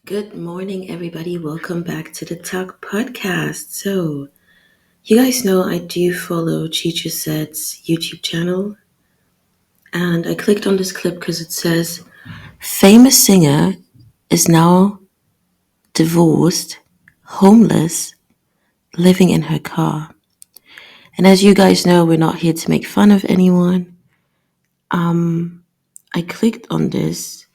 Good morning, everybody. Welcome back to the Talk Podcast. So, you guys know I do follow Chicha Said's YouTube channel, and I clicked on this clip because it says, famous singer is now divorced, homeless, living in her car. And as you guys know, we're not here to make fun of anyone. I clicked on this,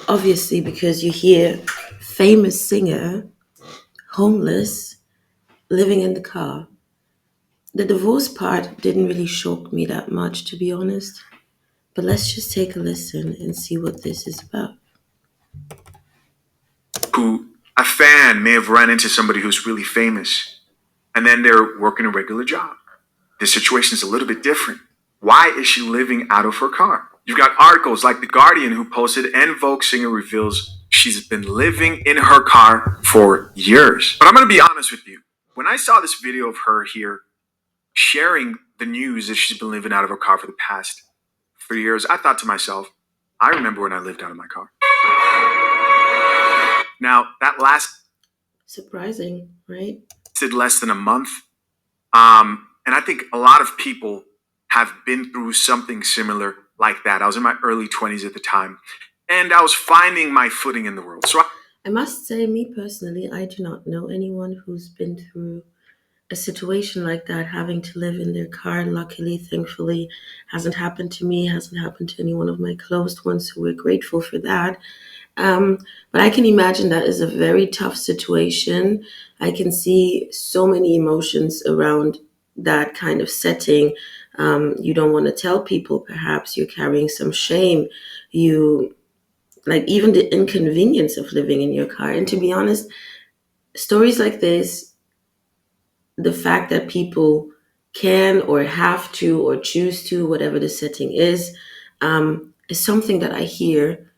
obviously, because you hear famous singer, homeless, living in the car. The divorce part didn't really shock me that much, to be honest. But let's just take a listen and see what this is about. Who a fan may have run into somebody who's really famous and then they're working a regular job. The situation is a little bit different. Why is she living out of her car? You've got articles like The Guardian who posted En Vogue singer reveals she's been living in her car for years. But I'm going to be honest with you. When I saw this video of her here sharing the news that she's been living out of her car for the past 3 years, I thought to myself, I remember when I lived out of my car. Now, that Surprising, right? lasted less than a month. And I think a lot of people have been through something similar like that. I was in my early 20s at the time, and I was finding my footing in the world. So I must say, me personally, I do not know anyone who's been through a situation like that, having to live in their car. Luckily, thankfully, hasn't happened to me, hasn't happened to any one of my closed ones, so we're grateful for that. But I can imagine that is a very tough situation. I can see so many emotions around that kind of setting. You don't want to tell people, perhaps you're carrying some shame. You like even the inconvenience of living in your car. And to be honest, stories like this, the fact that people can or have to or choose to, whatever the setting is something that I hear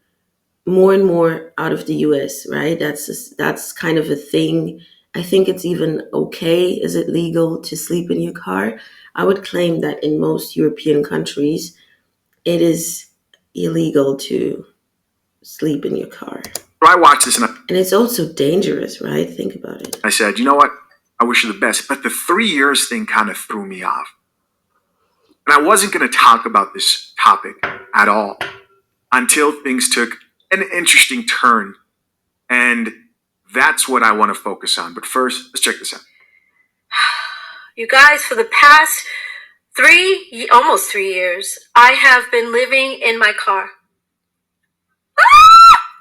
more and more out of the US, right? That's kind of a thing. I think it's even okay. Is it legal to sleep in your car? I would claim that in most European countries, it is illegal to sleep in your car. I watched this and it's also dangerous, right? Think about it. I said, you know what? I wish you the best. But the 3 years thing kind of threw me off. And I wasn't going to talk about this topic at all until things took an interesting turn. And that's what I want to focus on. But first, let's check this out. You guys, for the past almost 3 years, I have been living in my car.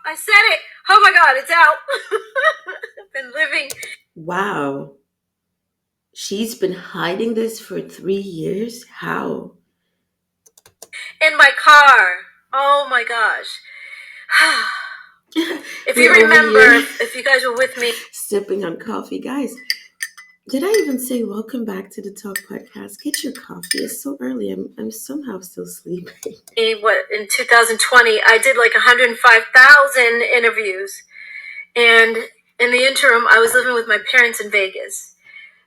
I said it. Oh my God, it's out. I've been living. Wow. She's been hiding this for 3 years? How? In my car. Oh my gosh. If you remember, if you guys were with me. Sipping on coffee. Guys, did I even say welcome back to the Talk Podcast? Get your coffee. It's so early. I'm somehow still sleeping. In 2020, I did like 105,000 interviews. And in the interim, I was living with my parents in Vegas.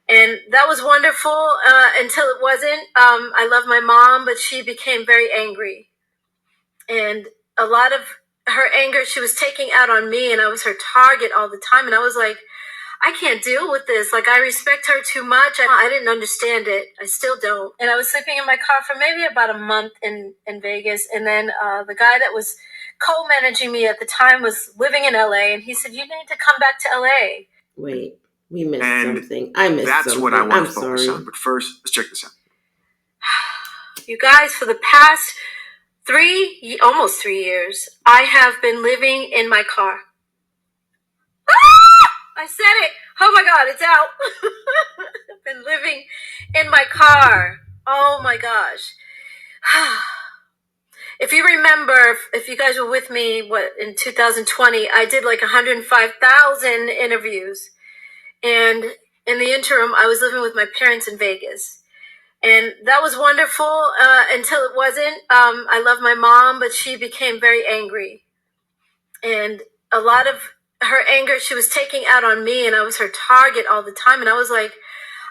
And that was wonderful until it wasn't. I love my mom, but she became very angry. And a lot of her anger, she was taking out on me, and I was her target all the time. And I was like, I can't deal with this. Like, I respect her too much. I didn't understand it. I still don't. And I was sleeping in my car for maybe about a month in Vegas. And then the guy that was co-managing me at the time was living in LA. And he said, you need to come back to LA. Wait, we missed something. I missed something. That's what I want to focus on. But first, let's check this out. You guys, for the past almost 3 years, I have been living in my car. I said it. Oh my God, it's out. I've been living in my car. Oh my gosh. If you remember, if you guys were with me, in 2020, I did like 105,000 interviews. And in the interim, I was living with my parents in Vegas. And that was wonderful until it wasn't. I love my mom, but she became very angry. And a lot of her anger, she was taking out on me, and I was her target all the time. And I was like,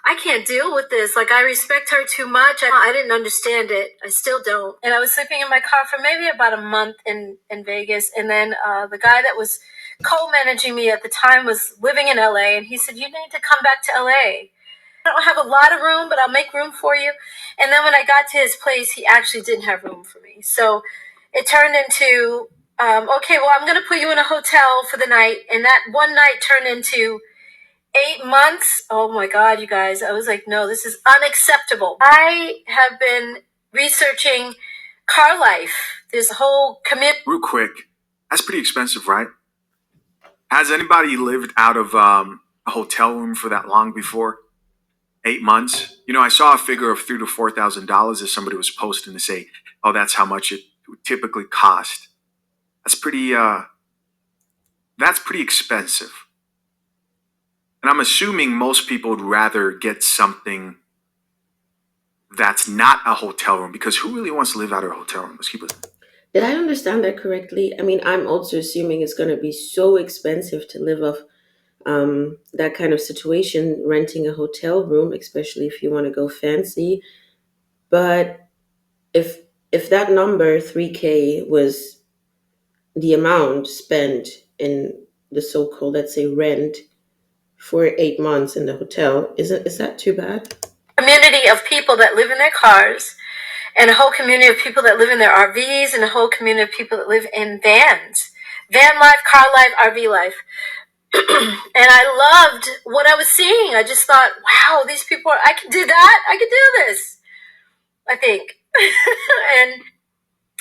I can't deal with this. Like, I respect her too much. I didn't understand it. I still don't. And I was sleeping in my car for maybe about a month in Vegas. And then the guy that was co-managing me at the time was living in LA, and he said, "You need to come back to LA. I don't have a lot of room, but I'll make room for you." And then when I got to his place, he actually didn't have room for me. So it turned into, okay, well, I'm going to put you in a hotel for the night. And that one night turned into 8 months. Oh my God, you guys. I was like, no, this is unacceptable. I have been researching car life, this whole commitment. Real quick, that's pretty expensive, right? Has anybody lived out of a hotel room for that long before? 8 months? You know, I saw a figure of $3,000 to $4,000 as somebody was posting to say, oh, that's how much it would typically cost. That's pretty expensive. And I'm assuming most people would rather get something that's not a hotel room, because who really wants to live out of a hotel room? Let's keep it. Did I understand that correctly? I mean, I'm also assuming it's going to be so expensive to live off that kind of situation, renting a hotel room, especially if you want to go fancy. But if if that number 3K was the amount spent in the so-called, let's say, rent for 8 months in the hotel, is that too bad? Community of people that live in their cars, and a whole community of people that live in their RVs, and a whole community of people that live in vans. Van life, car life, RV life. And I loved what I was seeing. I just thought, wow, these people I can do that. I can do this, I think. And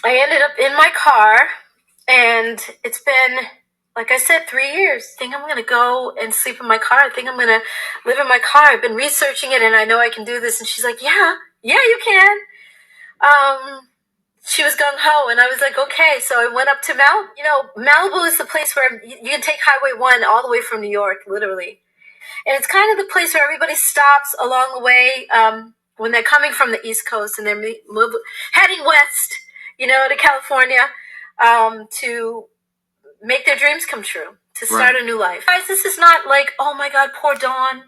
I ended up in my car, and it's been, like I said, 3 years. I think I'm going to go and sleep in my car. I think I'm going to live in my car. I've been researching it, and I know I can do this. And she's like, yeah, you can. She was gung ho, and I was like, okay. So I went up to Malibu is the place where you can take Highway 1 all the way from New York, literally. And it's kind of the place where everybody stops along the way when they're coming from the East Coast and they're heading west, to California to make their dreams come true, to start a new life. Guys, this is not like, oh my God, poor Dawn.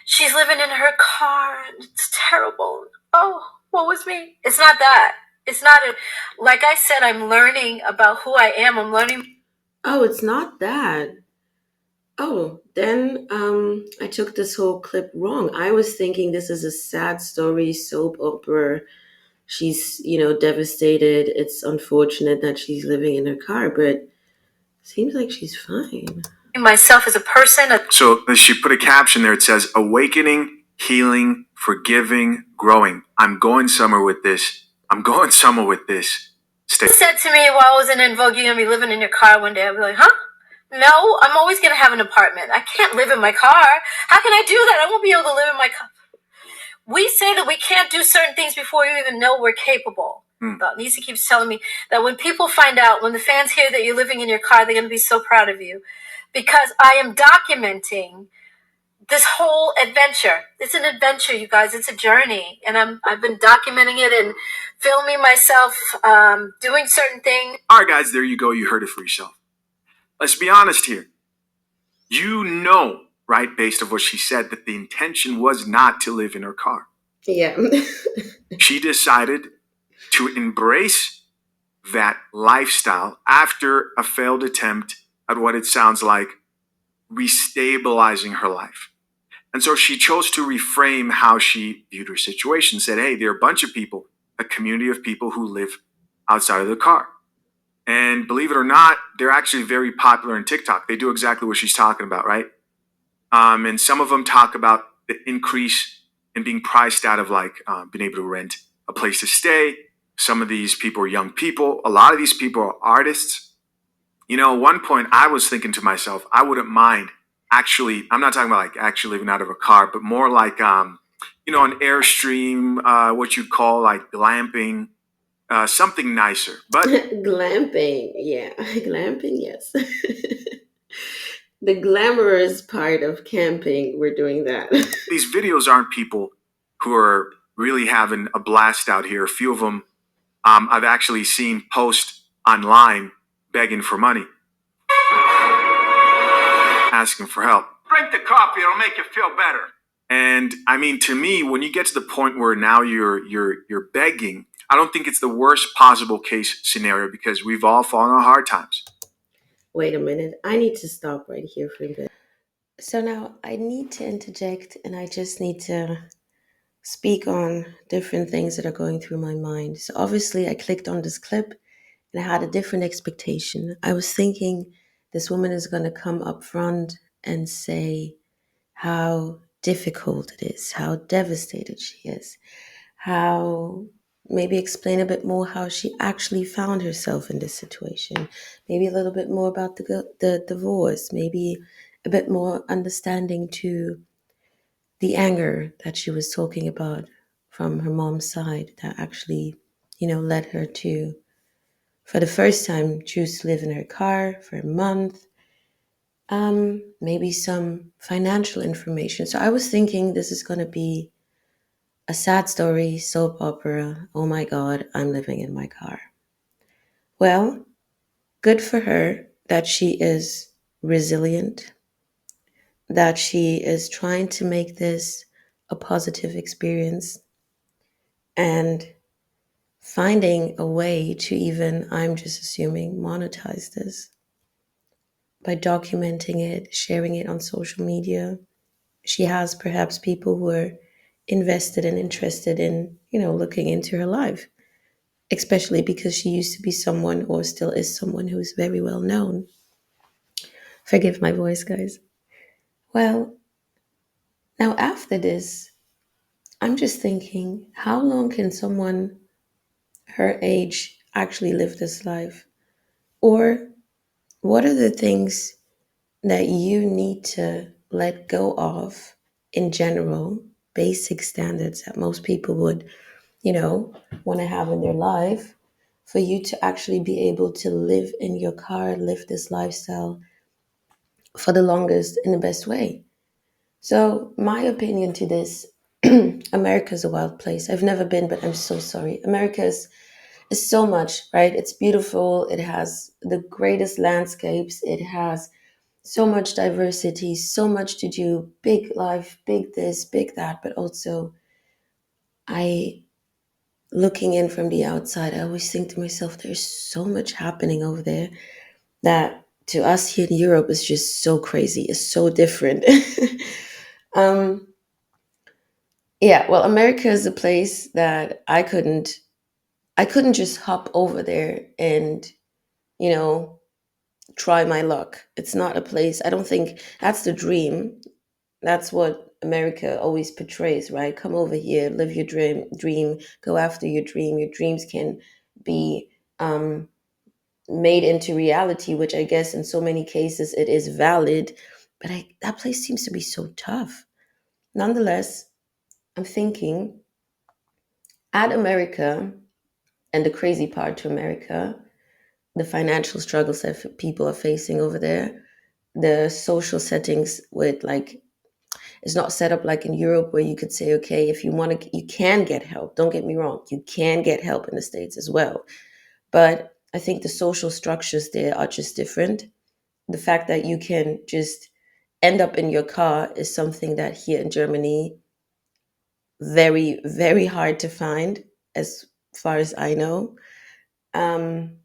She's living in her car. It's terrible. Oh, what was me? It's not that. It's not like I said, I'm learning about who I am. I'm learning. Oh, it's not that. Oh, then I took this whole clip wrong. I was thinking this is a sad story, soap opera. She's, devastated. It's unfortunate that she's living in her car, but seems like she's fine. Myself as a person. So she put a caption there. It says, awakening, healing, forgiving, growing. I'm going somewhere with this. Stay. Said to me while I was in Vogue, you're going to be living in your car one day. I'll be like, huh? No, I'm always going to have an apartment. I can't live in my car. How can I do that? I won't be able to live in my car. We say that we can't do certain things before you even know we're capable. Lisa keeps telling me that when people find out, when the fans hear that you're living in your car, they're going to be so proud of you. Because I am documenting this whole adventure. It's an adventure, you guys. It's a journey. And I've been documenting it and filming myself doing certain things. All right, guys, there you go. You heard it for yourself. Let's be honest here. Right, based on what she said, that the intention was not to live in her car. Yeah. She decided to embrace that lifestyle after a failed attempt at what it sounds like restabilizing her life. And so she chose to reframe how she viewed her situation, said, hey, there are a bunch of people, a community of people who live outside of the car. And believe it or not, they're actually very popular on TikTok. They do exactly what she's talking about, right? And some of them talk about the increase in being priced out of being able to rent a place to stay. Some of these people are young people. A lot of these people are artists. At one point I was thinking to myself, I wouldn't mind actually, I'm not talking about actually living out of a car, but more like, an Airstream, what you'd call glamping, something nicer. But Glamping, yeah. Glamping, yes. The glamorous part of camping, we're doing that. These videos aren't people who are really having a blast out here. A few of them I've actually seen post online begging for money, asking for help. Drink the coffee, it'll make you feel better. And I mean, to me, when you get to the point where now you're begging, I don't think it's the worst possible case scenario, because we've all fallen on hard times. Wait a minute. I need to stop right here for a bit. So now I need to interject and I just need to speak on different things that are going through my mind. So obviously I clicked on this clip and I had a different expectation. I was thinking this woman is going to come up front and say how difficult it is, how devastated she is, how maybe explain a bit more how she actually found herself in this situation, maybe a little bit more about the divorce, maybe a bit more understanding to the anger that she was talking about from her mom's side that actually, led her to, for the first time, choose to live in her car for a month. Maybe some financial information. So I was thinking this is going to be a sad story, soap opera. Oh my God, I'm living in my car. Well, good for her that she is resilient, that she is trying to make this a positive experience and finding a way to even, I'm just assuming, monetize this by documenting it, sharing it on social media. She has perhaps people who are invested and interested in, looking into her life, especially because she used to be someone or still is someone who is very well known. Forgive my voice, guys. Well, now after this, I'm just thinking, how long can someone her age actually live this life? Or what are the things that you need to let go of in general, basic standards that most people would, want to have in their life for you to actually be able to live in your car, live this lifestyle for the longest in the best way? So, my opinion to this, America's a wild place. I've never been, but I'm so sorry. Is so much, right? It's beautiful. It has the greatest landscapes. It has so much diversity, so much to do, big life, big this, big that. But also, I, looking in from the outside, I always think to myself, there's so much happening over there that to us here in Europe is just so crazy. It's so different. um, yeah, well, America is a place that I couldn't just hop over there and, you know, try my luck. It's not a place. I don't think that's the dream. That's what America always portrays, right? Come over here, live your dream, go after your dream. Your dreams can be um, made into reality, which I guess in so many cases it is valid. But that place seems to be so tough. Nonetheless, I'm thinking at America and the crazy part to America, the financial struggles that people are facing over there, the social settings with like it's not set up like in Europe where you could say, okay, if you want to, you can get help. Don't get me wrong, you can get help in the States as well. But I think the social structures there are just different. The fact that you can just end up in your car is something that here in Germany, very, very hard to find, as far as I know. Um,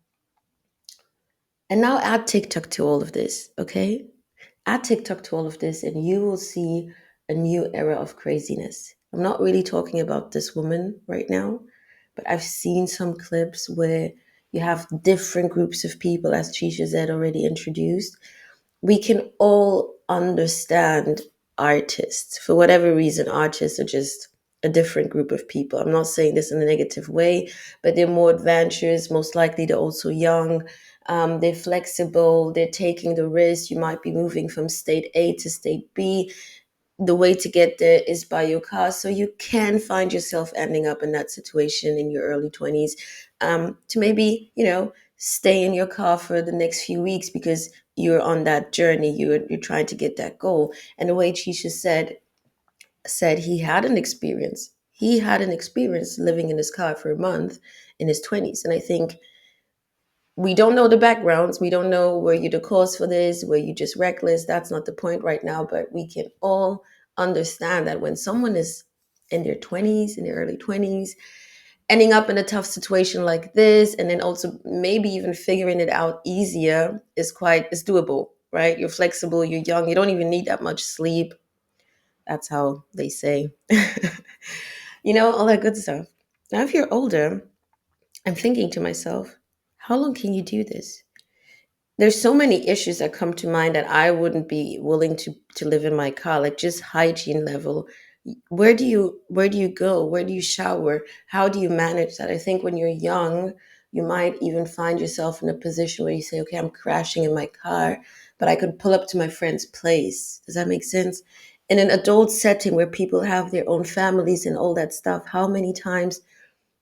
and now add TikTok to all of this, okay? Add TikTok to all of this, and you will see a new era of craziness. I'm not really talking about this woman right now, but I've seen some clips where you have different groups of people, as Chisha said already introduced. We can all understand artists. For whatever reason, artists are just a different group of people. I'm not saying this in a negative way, but they're more adventurous. Most likely, they're also young. They're flexible. They're taking the risk. You might be moving from state A to state B. The way to get there is by your car. So you can find yourself ending up in that situation in your early 20s, to maybe, stay in your car for the next few weeks because you're on that journey. You're trying to get that goal. And the way Chisha said he had an experience. He had an experience living in his car for a month in his 20s. And I think we don't know the backgrounds. We don't know were you the cause for this, were you just reckless? That's not the point right now. But we can all understand that when someone is in their 20s, in their early 20s, ending up in a tough situation like this, and then also maybe even figuring it out easier is doable, right? You're flexible, you're young, you don't even need that much sleep. That's how they say. All that good stuff. Now, if you're older, I'm thinking to myself, how long can you do this? There's so many issues that come to mind that I wouldn't be willing to live in my car, like just hygiene level. Where do you go? Where do you shower? How do you manage that? I think when you're young, you might even find yourself in a position where you say, okay, I'm crashing in my car, but I could pull up to my friend's place. Does that make sense? In an adult setting where people have their own families and all that stuff, how many times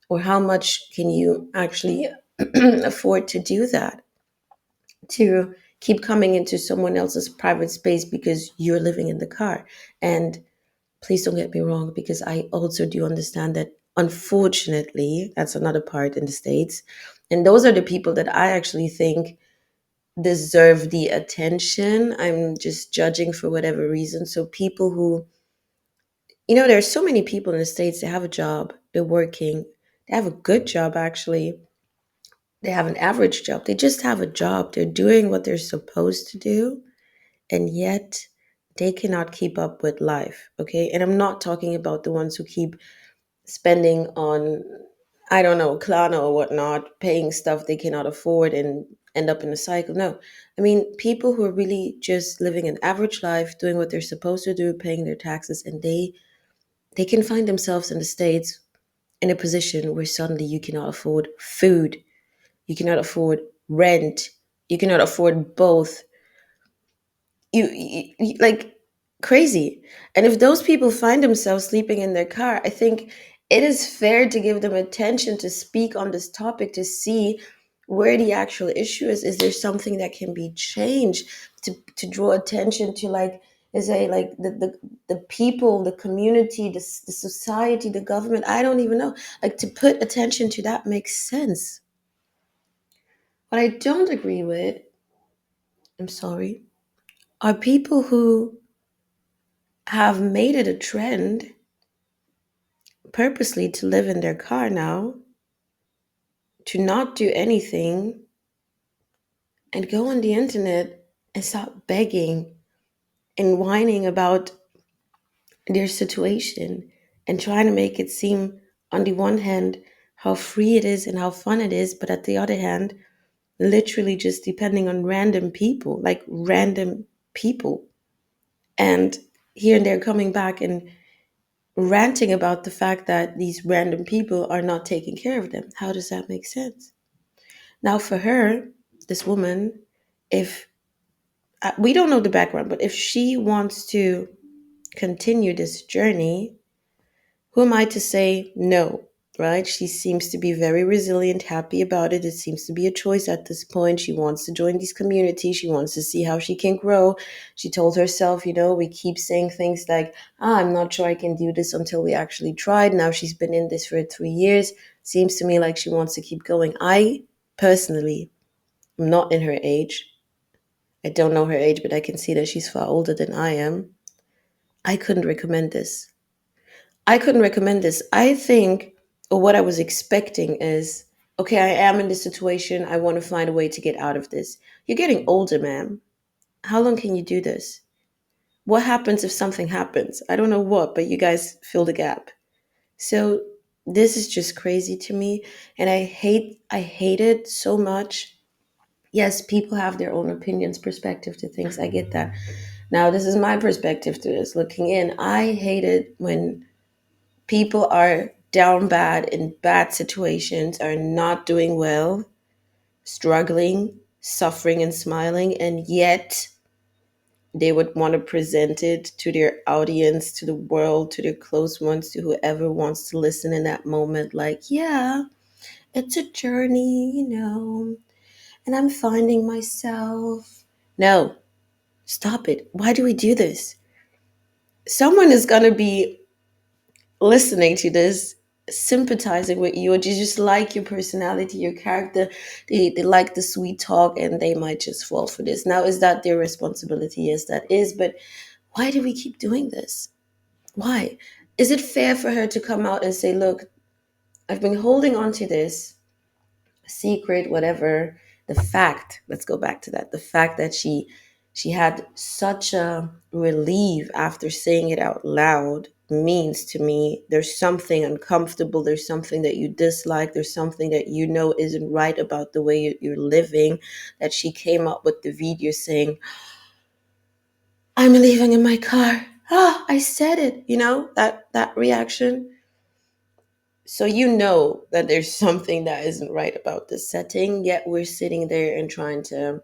or how much can you actually afford to do that? To keep coming into someone else's private space because you're living in the car. And please don't get me wrong, because I also do understand that unfortunately, that's another part in the States. And those are the people that I actually think deserve the attention. I'm just judging for whatever reason. So people who, there's so many people in the States, they have a job, they're working, they have a good job actually. They have an average job. They just have a job. They're doing what they're supposed to do, and yet they cannot keep up with life. Okay. And I'm not talking about the ones who keep spending on, I don't know, Klarna or whatnot, paying stuff they cannot afford and end up in a cycle. No. I mean, people who are really just living an average life, doing what they're supposed to do, paying their taxes, and they can find themselves in the States in a position where suddenly you cannot afford food, you cannot afford rent, you cannot afford both. Like crazy. And if those people find themselves sleeping in their car, I think it is fair to give them attention, to speak on this topic, to see where the actual issue is. Is there something that can be changed, to draw attention to, like, is a like the people, the community, the society, the government? I don't even know. Like, to put attention to that makes sense. What I don't agree with, I'm sorry, are people who have made it a trend purposely to live in their car now, to not do anything, and go on the internet and start begging and whining about their situation and trying to make it seem, on the one hand, how free it is and how fun it is, but at the other hand, literally just depending on random people, like random people. And here and there coming back and ranting about the fact that these random people are not taking care of them. How does that make sense? Now, for her, this woman, if we don't know the background, but if she wants to continue this journey, who am I to say no, right? She seems to be very resilient, happy about it. It seems to be a choice at this point. She wants to join these communities. She wants to see how she can grow. She told herself, we keep saying things like, I'm not sure I can do this until we actually tried. Now she's been in this for 3 years. Seems to me like she wants to keep going. I personally am not in her age. I don't know her age, but I can see that she's far older than I am. I couldn't recommend this. I think, or what I was expecting is, okay, I am in this situation. I want to find a way to get out of this. You're getting older, ma'am. How long can you do this? What happens if something happens? I don't know what, but you guys fill the gap. So this is just crazy to me. And I hate it so much. Yes, people have their own opinions, perspective to things. I get that. Now, this is my perspective to this. Looking in, I hate it when people are down bad in bad situations, are not doing well, struggling, suffering, and smiling, and yet they would want to present it to their audience, to the world, to their close ones, to whoever wants to listen in that moment, like, yeah, it's a journey, and I'm finding myself. No, stop it. Why do we do this? Someone is going to be listening to this, sympathizing with you, or they just like your personality, your character. They like the sweet talk, and they might just fall for this. Now, is that their responsibility? Yes, that is. But why do we keep doing this? Why? Is it fair for her to come out and say, look, I've been holding on to this secret, whatever. The fact, let's go back to that. The fact that she had such a relief after saying it out loud means to me there's something uncomfortable, there's something that you dislike, there's something that you know isn't right about the way you're living, that she came up with the video saying, I'm leaving in my car. Ah, I said it, that reaction. So you know that there's something that isn't right about the setting, yet we're sitting there and trying to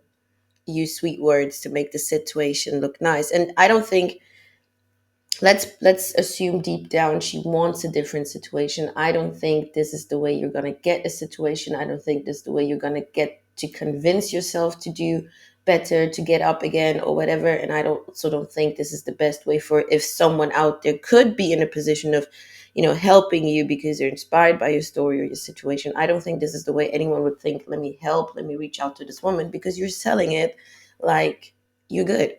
use sweet words to make the situation look nice. And I don't think, let's assume deep down she wants a different situation. I don't think this is the way you're going to get a situation. I don't think this is the way you're going to get to convince yourself to do better, to get up again or whatever. And I don't think this is the best way for, if someone out there could be in a position of helping you because they're inspired by your story or your situation. I don't think this is the way anyone would think, let me help, let me reach out to this woman, because you're selling it like you're good.